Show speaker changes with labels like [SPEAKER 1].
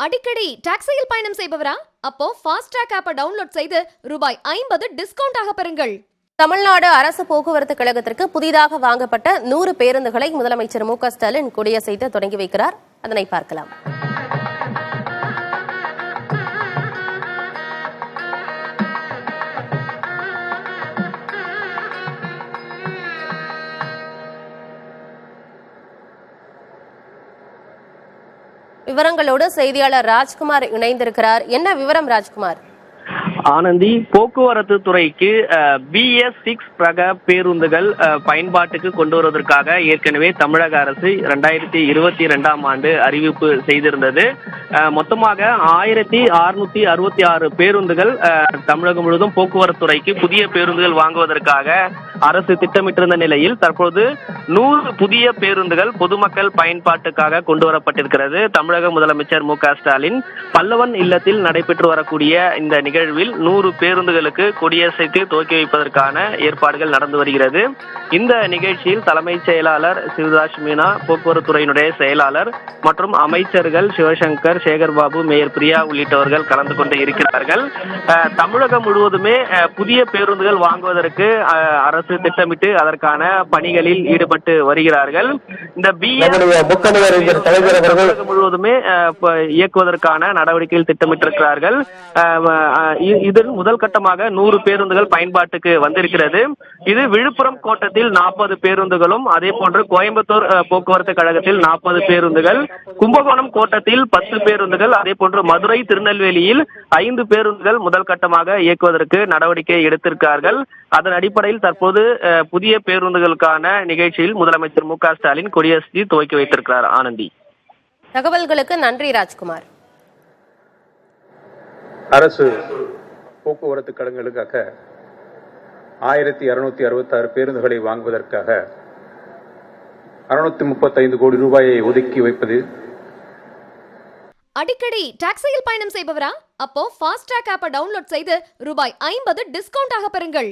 [SPEAKER 1] அடிக்கடி டாக்ஸியில் பயணம் செய்பவரா? அப்போ ஃபாஸ்ட் ட்ராக் ஆப்பை டவுன்லோட் செய்து ரூபாய் 50 டிஸ்கவுண்ட் ஆக பெறுங்கள்.
[SPEAKER 2] தமிழ்நாடு அரசு போக்குவரத்து கழகத்திற்கு புதிதாக வாங்கப்பட்ட 100 பேருந்துகளை முதலமைச்சர் மு க ஸ்டாலின் கொடியசைத்து தொடங்கி வைக்கிறார். அதனை பார்க்கலாம். விவரங்களோடு செய்தியாளர் ராஜ்குமார் இணைந்திருக்கிறார். என்ன விவரம் ராஜ்குமார்?
[SPEAKER 3] ஆனந்தி, போக்குவரத்து துறைக்கு BS6 ரக பேருந்துகள் பயன்பாட்டுக்கு கொண்டு வருவதற்காக ஏற்கனவே தமிழக அரசு 2022ஆம் ஆண்டு அறிவிப்பு செய்திருந்தது. மொத்தமாக 1666 பேருந்துகள் தமிழகம் முழுவதும் போக்குவரத்து துறைக்கு புதிய பேருந்துகள் வாங்குவதற்காக அரசு திட்டமிட்டிருந்த நிலையில் தற்போது 100 புதிய பேருந்துகள் பொதுமக்கள் பயன்பாட்டுக்காக கொண்டு வரப்பட்டிருக்கிறது. தமிழக முதலமைச்சர் மு க ஸ்டாலின் பல்லவன் இல்லத்தில் நடைபெற்று வரக்கூடிய இந்த நிகழ்வில் 100 பேருந்துகளுக்கு கொடியசைத்து துவக்கி வைப்பதற்கான ஏற்பாடுகள் நடந்து வருகிறது. இந்த நிகழ்ச்சியில் தலைமைச் செயலாளர் சிவதாஸ் மீனா, போக்குவரத்து துறையினுடைய செயலாளர் மற்றும் அமைச்சர்கள் சிவசங்கர், சேகர்பாபு, மேயர் பிரியா உள்ளிட்டவர்கள் கலந்து கொண்டு இருக்கிறார்கள். தமிழகம் முழுவதுமே புதிய பேருந்துகள் வாங்குவதற்கு அரசு திட்டமிட்டு அதற்கான பணிகளில் ஈடுபட்டு வருகிறார்கள். இந்த தமிழகம் முழுவதுமே இயக்குவதற்கான நடவடிக்கையில் திட்டமிட்டிருக்கிறார்கள். இதில் முதல் கட்டமாக 100 பேருந்துகள் பயன்பாட்டுக்கு வந்திருக்கிறது. இது விழுப்புரம் கோட்டத்தில் 40 பேருந்துகளும், அதே போன்று கோயம்புத்தூர் போக்குவரத்து கழகத்தில் 40 பேருந்துகள், கும்பகோணம் கோட்டத்தில் 10 பேருந்துகள், அதே போன்று மதுரை, திருநெல்வேலியில் 5 பேருந்துகள் முதல் கட்டமாக இயக்குவதற்கு நடவடிக்கை எடுத்திருக்கிறார்கள். அதன் அடிப்படையில் தற்போது புதிய பேருந்துகளுக்கான நிகழ்ச்சியில் முதலமைச்சர் மு க ஸ்டாலின் கொடியசைத்து துவக்கி வைத்திருக்கிறார். ஆனந்தி,
[SPEAKER 2] தகவல்களுக்கு நன்றி ராஜ்குமார்.
[SPEAKER 4] அரசு போக்குவரத்து கழகங்களுக்காக 1266 பேருந்துகளை வாங்குவதற்காக 635 கோடி ரூபாயை ஒதுக்கி வைப்பது.
[SPEAKER 1] அடிக்கடி டாக்ஸியில் பயணம் செய்பவரா? அப்போ ஃபாஸ்ட் ட்ராக் ஆப்பை டவுன்லோட் செய்து ரூபாய் 50 டிஸ்கவுண்ட் ஆக பெறுங்கள்.